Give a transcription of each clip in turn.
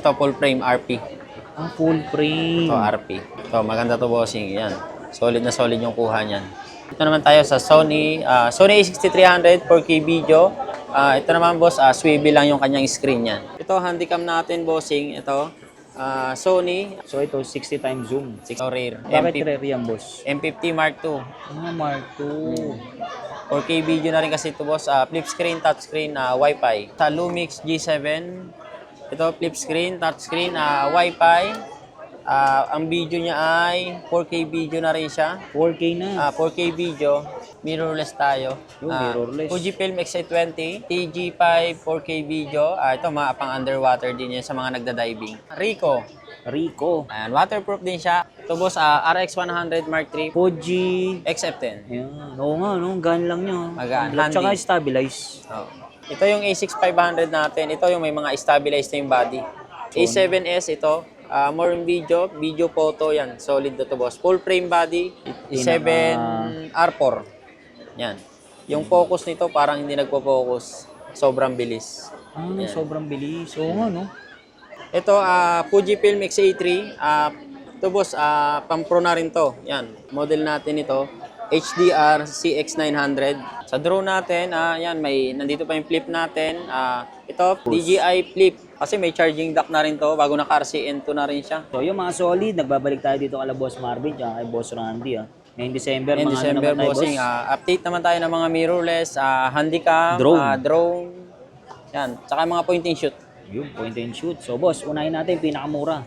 Ito full frame RP. Ah, full frame. Ito RP. Ito maganda to bossing. Yan. Solid na solid yung kuha niyan. Ito naman tayo sa Sony A6300 4K video. Ito naman boss, swivel lang yung kanyang screen niyan. Ito handycam natin bossing. Ito Sony. So ito, 60 times zoom. Ito rare. Bakit rare yan, boss? M50 Mark II. Ah, Mark II. 4K video na rin kasi ito boss. Flip screen, touch screen, Wi-Fi. Sa Lumix G7. Ito flip screen, touch screen, Wi-Fi. Ang video niya ay 4K video na rin siya. 4K na. 4K video. Mirrorless tayo. Yung mirrorless. Fujifilm X-A20, TG5 4K video. Ito mga pang underwater din yan sa mga nagda-diving. Ricoh. Ayan, waterproof din siya. Ito boss, RX 100 Mark III. Fuji. XF10. Ayan. Oo nga, no? Gaan lang niya. Magaan. At saka Handy. stabilize. Oh. Ito yung A6500 natin. Ito yung may mga stabilized na yung body. A7S ito. More in video photo yan. Solid na to boss. Full frame body. A7R4. Yan. Yung focus nito parang hindi nagpo-focus. Sobrang bilis. Yan. Sobrang bilis. Oo nga, no? Ito, Fujifilm X-A3. Ito boss, pang-pro na rin to. Yan. Model natin ito. HDR CX900. Sa drone natin, yan, nandito pa yung flip natin. Ito, DJI Flip. Kasi may charging dock na rin to. Bago naka-RCN2 na rin siya. So yung mga solid, nagbabalik tayo dito kala Boss Marvin at kay Boss Randy. Ngayong December, In mga December, ano naman tayo, bossing, boss? update naman tayo ng mga mirrorless, handycam, drone. Yan, tsaka mga point and shoot. Yung point and shoot. So boss, unahin natin pinakamura.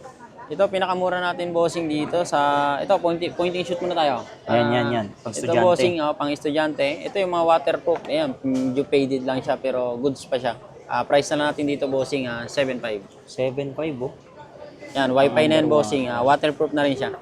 Ito, pinakamura natin bossing dito sa... Ito, point and shoot muna tayo. Yan. Pang Ito estudyante. bossing, pang estudyante. Ito yung mga waterproof. Ayan, medyo faded lang siya pero goods pa siya. Price na natin dito bossing, 7.5. 7.5, oh. Yan, wifi na yan bossing. Waterproof na rin siya.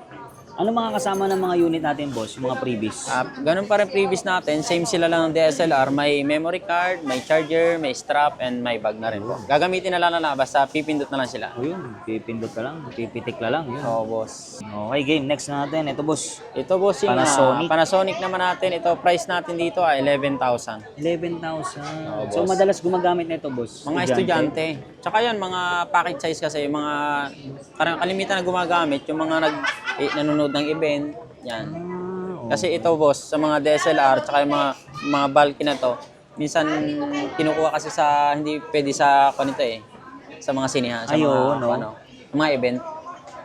Ano mga kasama ng mga unit natin, boss? Yung mga previous? Ganun pa rin previous natin. Same sila lang ng DSLR. May memory card, may charger, may strap, and may bag na rin po. Gagamitin na lang basta pipindot na lang sila. O yun, pipindot ka lang, pipitik ka lang. Yun. Oo, boss. Okay, game. Next na natin. Ito, boss. Ito boss yung Panasonic. Panasonic naman natin. Ito, price natin dito ay 11,000. 11,000. So, boss. madalas gumagamit na ito, boss? Mga estudyante. Tsaka yan, mga package size kasi, mga parang kalimitan na gumagamit, yung mga nanonood ng event, yan. Kasi ito boss, sa mga DSLR, tsaka yung mga bulky na to, minsan kinukuha kasi sa, hindi pwede sa kanito sa mga sinihan, sa mga event,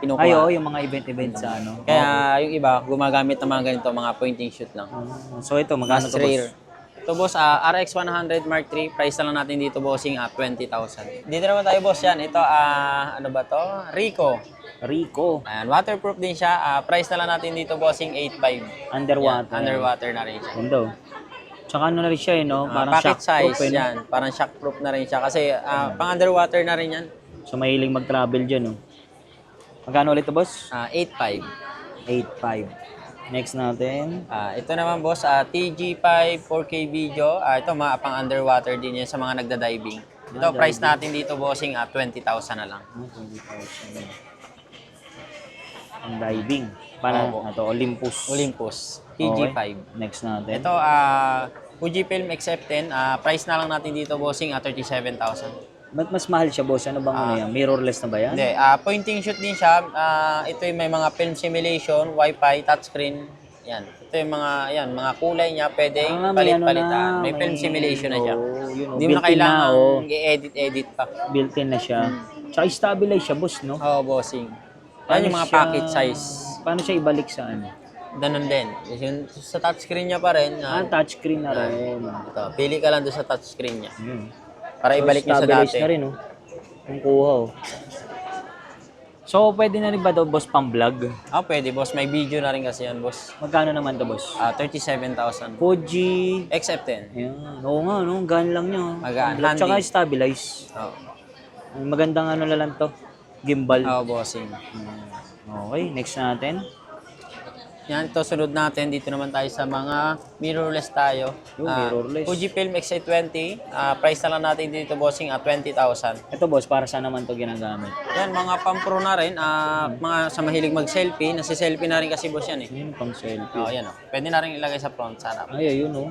kinukuha. Yung mga event sa ano. Kaya yung iba, gumagamit ng mga ganito, mga pointing shoot lang. So ito, magkano Mas to, rare. boss? Ito boss, RX 100 Mark III, price na lang natin dito bossing 20,000. Dito naman tayo boss yan. Ito, ano ba to? Ricoh. Ayan, waterproof din siya. Price na lang natin dito bossing 8.5. Underwater. Yan, underwater na rin siya. Ganda. Tsaka ano na rin siya, no? Parang Pocket shockproof, size, no? yan. Parang shockproof na rin siya. Kasi pang underwater na rin yan. So, mahiling mag-travel dyan, no? Magkano ulit to, boss? 8.5. 8.5. Next natin. Ito naman boss, TG5 4K video. Ito mga pang underwater din yan sa mga nagda-diving. Ito, price natin dito bossing 20,000 na lang. 20,000. Ang diving. Parang ito, Olympus. TG5. Okay. Next natin. Ito, Fujifilm X-F10. Price na lang natin dito bossing 37,000. Ba't mas mahal siya, boss? Ano bang ano yan? Mirrorless na ba yan? Hindi, pointing shoot din siya. Ito yung may mga film simulation, Wi-Fi, touchscreen. Yan. Ito yung mga kulay niya, pwedeng palit-palitan. May film simulation na siya. Hindi mo na kailangan i-edit pa. Built-in na siya. Tsaka stabilize siya, boss, no? Oo, bossing. Yan yung mga package size. Paano siya ibalik sa ano? Ganun din. Yung, sa touchscreen niya pa rin. Touchscreen na rin. Ito, pili ka lang doon sa touchscreen niya. Para So, ibalik niya sa stabilize dati. na rin, no? Ang kuha, oh. So, pwede na rin ba daw, boss, pang-vlog? Pwede, boss. May video na rin kasi yan, boss. Magkano naman to, boss? 37,000. Fuji. XF10. Ayan. Oo nga, no? Gaan lang niya. Magaan. At saka Handy. stabilize. Magandang ano na lang to. Gimbal. Bossing. Okay, next natin. Yan, ito sunod natin. Dito naman tayo sa mga mirrorless tayo. Yung mirrorless. Fujifilm X-A20. Price na lang natin dito, bossing, 20,000. Ito, boss, para saan naman to ginagamit? Yan, mga pang-pro na rin. Mga sa mahilig mag-selfie. Nasi-selfie na rin kasi, boss, yan eh. Yun, pang selfie. Yan. Pwede na rin ilagay sa front, sa harap. Ay, ayun, oh.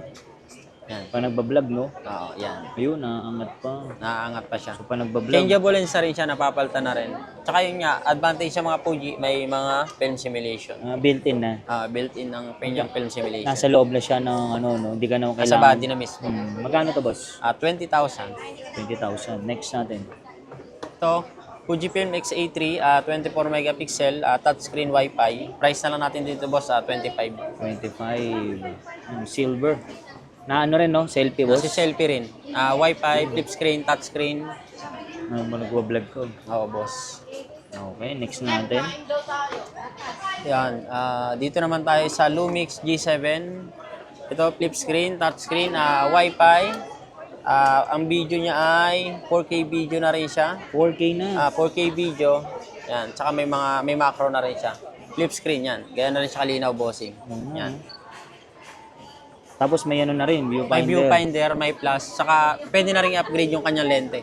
Yan. Pag nagbablog, no? Oo, yan. Ayun, naangat pa. Naaangat pa siya. So, pag nagbablog, Changeable lens na rin siya, napapalitan na rin. Tsaka yun nga, advantage sa mga Fuji, may mga film simulation. built-in na. Built-in ang yung film simulation. Nasa loob na siya ng ano, no? Hindi ka na Sa kailangan. body na mismo. Magkano to, boss? 20,000. 20,000. Next natin. Ito, Fujifilm X-A3, 24 megapixel, touchscreen Wi-Fi. Price na lang natin dito, boss, 25. 25. Silver. Na ano rin, no? Selfie, boss. Kasi selfie rin. Wi-Fi, flip screen, touchscreen. Ano mo nagwa-vlog ko? Oo, boss. Okay, next natin. Yan. Dito naman tayo sa Lumix G7. Ito, flip screen, touchscreen, Wi-Fi. Ang video niya ay 4K video na rin siya. 4K na. 4K video. Yan. Tsaka may macro na rin siya. Flip screen yan. Gaya na rin siya kalinaw, bossing. Yan. Tapos may ano na rin, viewfinder. May viewfinder, may plus. Saka pwede na rin i-upgrade yung kanyang lente.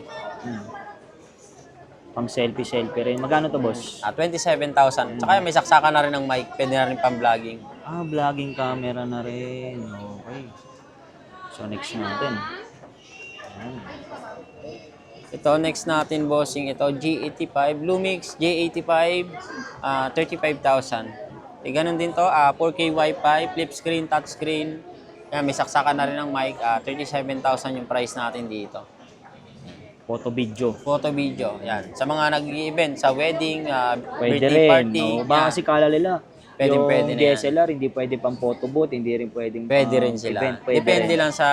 Pang selfie rin. Magkano to, boss? 27,000. Tsaka may saksakan na rin ng mic. Pwede na rin pang-vlogging. Vlogging camera na rin. Okay. So, next natin. Ito, next natin, bossing. Ito, G85. Lumix G85, 35,000. Ganun din to, 4K Wi-Fi, flip screen, touch screen. Yan, may saksakan na rin ng mic. 37,000 yung price natin dito. Photo video. Photo video. Yan. Sa mga nag-event, sa wedding, Pwede birthday rin. party. No? Baka yan. kasi kala nila. Pwede yung na yan. DSLR, hindi pwede pang photo booth, hindi rin pwedeng Pwede rin sila. event. Pwede Depende rin. lang sa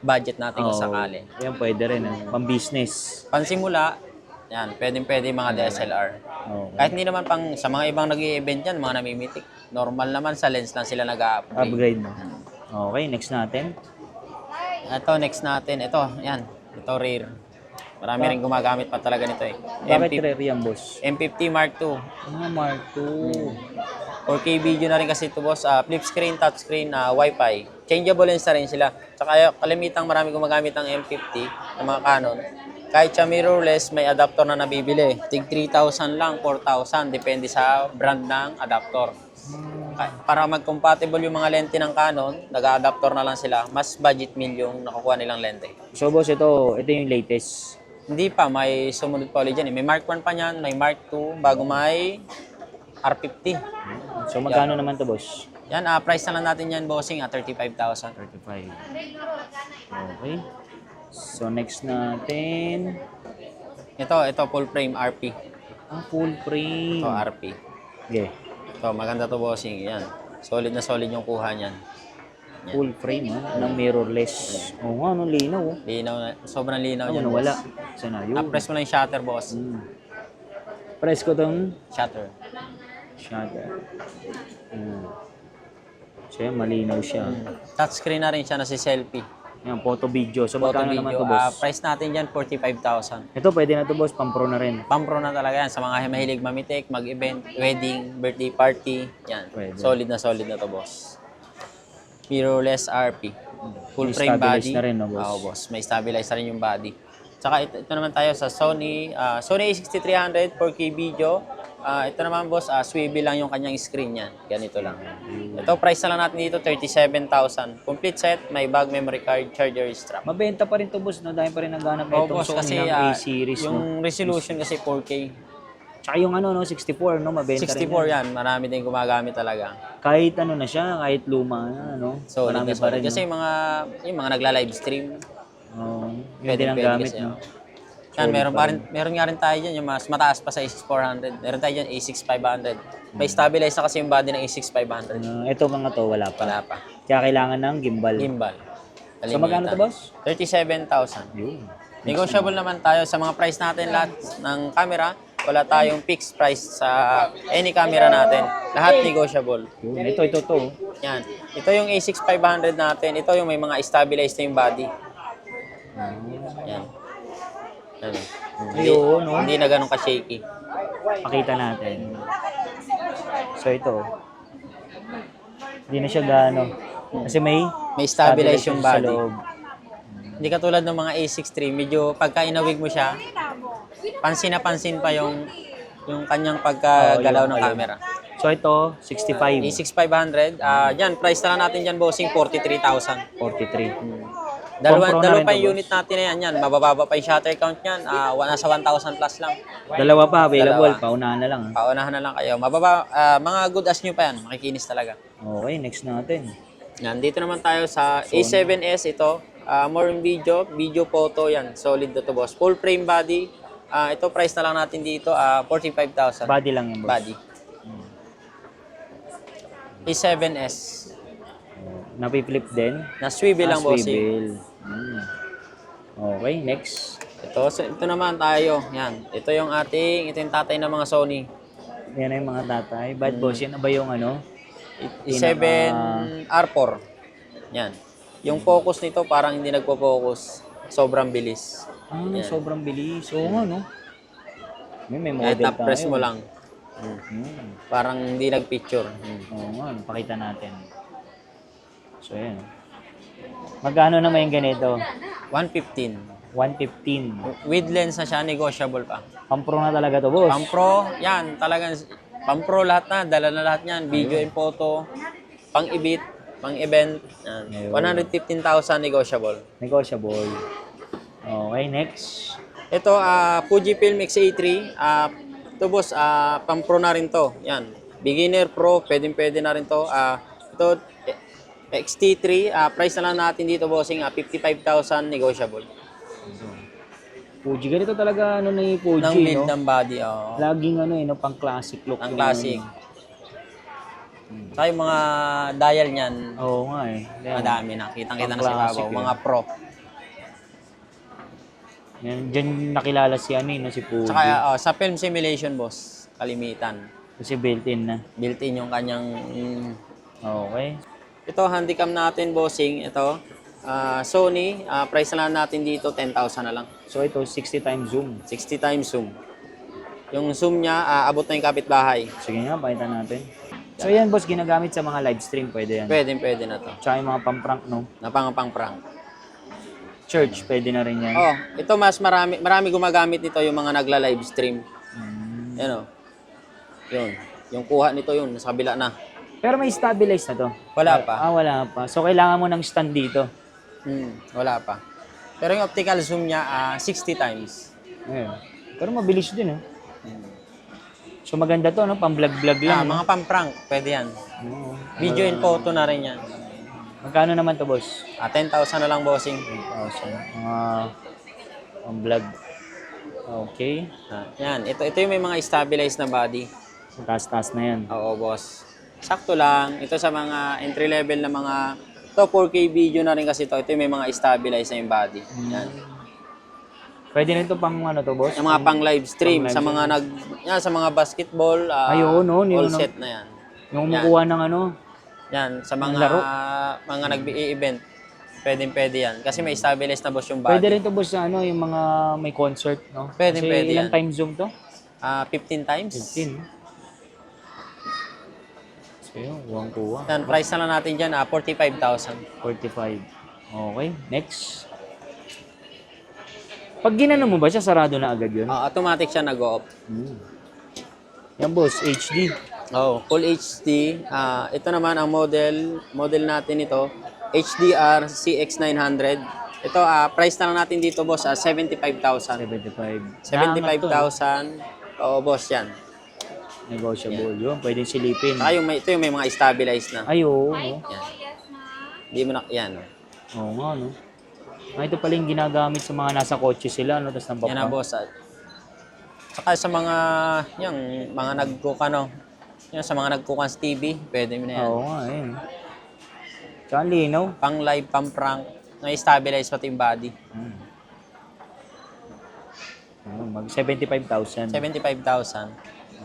budget natin kung sakali. Yan, pwede rin. Pang business. Pansimula, yan, pwede mga DSLR. Okay. Kahit hindi naman sa mga ibang nag-i-event yan, mga namimitik. Normal naman sa lens lang sila nag-upgrade. Upgrade mo. Okay, next natin. Ito, next natin. Ito, yan. Ito, rare. Marami rin gumagamit pa talaga nito eh. Bakit rare yan, boss? M50 Mark II. Mark II. 4K video na rin kasi ito, boss. Flip screen, touch screen, Wi-Fi. Changeable lens na rin sila. Tsaka kalimitang marami gumagamit ng M50 ng mga Canon. Kahit sa mirrorless, may adapter na nabibili. Tig 3,000 lang, 4,000. Depende sa brand ng adapter. Para mag-compatible yung mga lente ng Canon, nag-adapter na lang sila. Mas budget meal yung nakukuha nilang lente. So, boss, ito yung latest. Hindi pa, may sumunod pa ulit dyan. May Mark 1 pa niyan, may Mark 2, bago may R50. So, magkano naman to, boss? Yan, price na lang natin yan, bossing, 35,000. 35. Okay. So, next natin. Ito, full frame RP. Full frame. Ito, RP. Okay. Ito, maganda to, bossing. Yan. Solid na solid yung kuha niyan. Yan. Full frame, ng mirrorless. Oo nga, linaw. Linaw na, sobrang linaw niyan, Nawala. boss. Sana yun. Press mo lang yung shutter, boss. Press ko tong Shutter. shutter. So, yan, malinaw siya. Touchscreen na rin siya na si selfie. Yan, photo video. So, Photo magkano naman video. to, boss? Price natin dyan, 45,000. Ito, pwede na to, boss. Pang-pro na rin. Pampro na talaga yan sa mga mahilig mamitik, mag-event, wedding, birthday party. Yan. Pwede. Solid na to, boss. Mirrorless RP. Full May frame stabilize body. na rin, no, boss? Oo, boss. May stabilize na rin yung body. Tsaka ito naman tayo sa Sony A6300 4K video. Ito naman, boss, swivel lang yung kanyang screen yan. Ganito lang. Ito, price na lang natin dito, 37,000. Complete set, may bag, memory card, charger, strap. Mabenta pa rin to, boss. No? Dahil pa rin naghanap Oo, itong boss, Sony kasi ng A-series. No? yung resolution kasi 4K. Tsaka yung 64, no? Mabenta 64 rin yan, marami din gumagamit talaga. Kahit na siya, kahit luma na, no? So, Marami pa rin. kasi no? yung mga nagla-live stream, Pwede lang gamit, kasi, no? yan, meron nga rin tayo dyan, yung mas mataas pa sa A6400. Meron tayo dyan, A6500. May stabilize na kasi yung body ng A6500. Ito mga to, wala pa. Wala pa. Kaya kailangan ng gimbal. Gimbal. So, magkano to, boss? 37,000. Yun. Negotiable naman tayo sa mga price natin lahat ng camera. Wala tayong fixed price sa any camera natin. Lahat negotiable. Yun. Ito to. Yan. Ito yung A6500 natin. Ito yung may mga stabilized na yung body. Yan. Ano? Ayun, no? Hindi na ganun ka-shaky. Pakita natin. So, ito. Hindi na siya gaano. Kasi may May stabilize yung sa body. loob. Hindi katulad ng mga A63, medyo pagka inawig mo siya, pansin na pansin pa yung kanyang pagkagalaw ng camera. So ito, 65. A6500. Yan, price na lang natin dyan, bossing, 43,000. 43. Dalawa Compro na rin pa to, yung unit natin na yan. Yan, mabababa pa yung shutter count niyan. Nasa 1,000 plus lang. Dalawa pa available, Dalawa. paunahan na lang. Paunahan na lang kayo. Mga good as new pa yan. Makikinis talaga. Okay, next natin. Yan, dito naman tayo sa A7S ito. More in video photo yan. Solid to boss. Full frame body. Ito price na lang natin dito, 45,000. Body lang yung boss. Body. A7S. Napi-flip din. Na swivel lang bossing. Swivel. Okay, next. Ito naman tayo. Yan. Ito yung tatay ng mga Sony. Yan na yung mga tatay. Bad boss, yan na ba yung ano? A7R4. Yan. Yung focus nito parang hindi nagpo-focus. Sobrang bilis. Sobrang bilis. Oo nga, no? May Kahit model na-press tayo. mo lang. Parang hindi nag-picture. Oo nga, pakita natin. So, yan. Magkano naman yung ganito? 115. 115. With lens na siya, negotiable pa. Pampro na talaga to, boss. Pang-pro, yan. Talagang pang-pro lahat na. Dala na lahat yan. Video and photo. Pang-ibit. Pang-event. Yan. 115,000 negotiable. Negotiable. Okay, next. Ito, Fujifilm X-A3. Ito boss, pang-pro na rin to. Yan. Beginner pro, pwede na rin to. Ito, XT3, price na lang natin dito bossing, 55,000 negotiable. Fuji, ganito talaga ano na yung Fuji, Ng build no? ng body, oh. Laging ano no, pang classic look. Ang yung classic. ano. Saka yung mga dial niyan, Oo nga eh. Yan. madami na. Kitang-kita na Ang sa classic ibabaw. eh. Mga pro. Yan, dyan nakilala si ano no, si Fuji. Saka sa film simulation boss, kalimitan. Kasi built-in na. Built-in yung kanyang... Okay. Ito, handycam natin bossing. Ito, Sony. Price na lang natin dito, 10,000 na lang. So ito, 60 times zoom. 60 times zoom. Yung zoom niya, abot na yung kapitbahay. Sige nga, pakita natin. So yan boss, ginagamit sa mga live stream, pwede yan. Pwede na to. Tsaka yung mga pang-prank, no? Napang-prank. Church, pwede na rin yan. Oh, ito mas marami gumagamit nito yung mga nagla-live stream. Yan oh. Yun. Yung kuha nito yun, sa kabila na. Pero may stabilize na to. Wala pa. Wala pa. So kailangan mo ng stand dito. Wala pa. Pero yung optical zoom niya, 60 times. Ayun. Pero mabilis din, eh. So maganda to, no? Pang-vlog-vlog lang. Mga pang-prank, pwede yan. Oo. Video and photo na rin yan. Magkano naman to, boss? 10,000 na lang bossing. 8,000. Mga pang-vlog. Okay. Yan, ito yung may mga stabilized na body. So, taas-taas na yan. Oo, boss. Sakto lang. Ito sa mga entry level na mga... Ito, 4K video na rin kasi ito. Ito yung may mga stabilized na yung body. Yan. Pwede rin to pang ano to, boss? Yung mga pang live stream, Pang-live sa mga sa mga basketball, Ayun, no, all yun, set na yan. Yung kumukuha ng ano. Yan, sa mga laro. mga nag-event. Pwede yan. Kasi may stabilized na boss yung body. Pwede rin to, boss, sa ano, yung mga may concert, no? Pwede Ilang yan. time zoom to? 15 times. 15. So yun, kuha. Yan, price na lang natin dyan, 45,000. 45. Okay, next. Pag ginano mo ba siya, sarado na agad yun? Automatic siya nag-off. Yan, boss, HD. Oh, full HD. Ito naman ang model natin ito, HDR CX900. Ito, price na lang natin dito, boss, 75,000. 75. 75,000. Oo, boss, yan. Negotiable yun. Pwede silipin. Saka ito yung may mga stabilized na. Ay, oo. Yan. Hindi mo na, yan. Oo nga, no? Ito pala yung ginagamit sa mga nasa kotse sila, no? Tapos nang Yan na, boss. Saka sa mga, yung mga yung sa mga nagkukan sa TV, pwede mo na yan. Oo nga, ayun. Tsaka linaw. Pang live, pang prank, na-stabilize pati yung body. Mag 75,000. 75,000.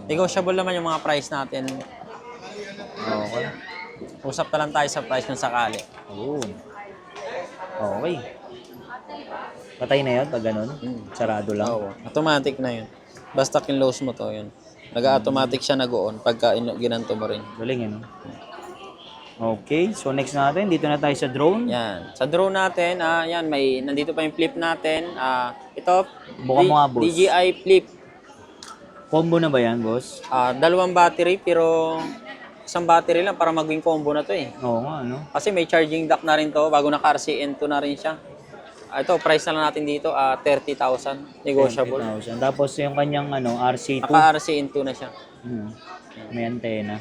Negotiable naman yung mga price natin. Okay. Usap na lang tayo sa price ng sakali. Oo. Okay. Patay na yun pag ganun. Sarado lang. Oo. Automatic na yun. Basta kinlose mo to yun. Nag-automatic siya nag-on pagka ginanto mo rin. Galing, ano? Okay. So, next natin. Dito na tayo sa drone. Yan. Sa drone natin, yan, nandito pa yung flip natin. Ito, Buka mo nga, boss. DJI Flip. Combo na ba yan, boss? Dalawang battery pero isang battery lang para maging combo na to eh. Oo nga, no? Kasi may charging dock na rin to, bago naka RCN2 na rin siya. Ito, price na lang natin dito, 30,000, negotiable. 20,000. Tapos yung kanyang RC2. Naka RCN2 na siya. Hmm. May antena.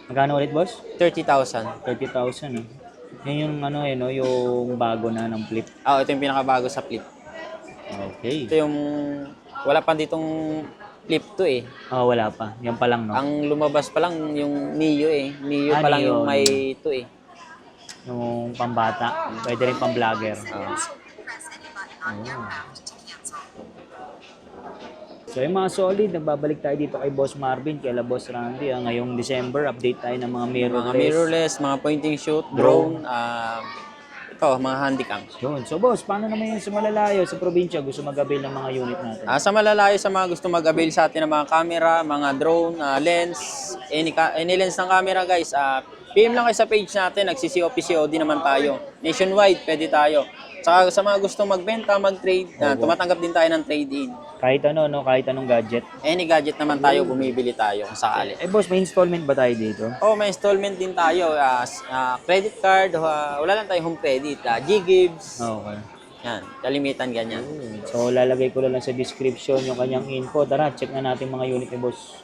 Magkano ulit, boss? 30,000. 30,000, no? Yan yung no, yung bago na ng flip. Ito yung pinakabago sa flip. Okay. Ito yung, wala pa ditong flip to eh. Wala pa. Yan pa lang, no? Ang lumabas pa lang yung Mio eh. Mio pa lang Mio. yung may ito eh. Yung pambata. Pwede rin pang-vlogger. So yung mga solid, nagbabalik tayo dito kay Boss Marvin, kay Boss Randy. Ngayong December, update tayo ng mga mirrorless. Mga mirrorless, mga pointing shoot, drone, ito, mga handycam. Yun. So boss, paano naman yung sa malalayo, sa probinsya, gusto mag-avail ng mga unit natin? Sa malalayo sa mga gusto mag-avail sa atin ng mga camera, mga drone, lens, any lens ng camera guys, PM lang kayo sa page natin, nagsi-COP-COD naman tayo. Nationwide, pwede tayo. Saka sa mga gustong magbenta, mag-trade, tumatanggap din tayo ng trade-in. Kahit ano, no? Kahit anong gadget. Any gadget naman tayo, bumibili tayo kung sakali. Boss, may installment ba tayo dito? May installment din tayo. Credit card, wala lang tayo home credit. G-Gives, Okay. yan, kalimitan ganyan. So lalagay ko lang sa description yung kanyang info. Tara, check na natin mga unit ni boss.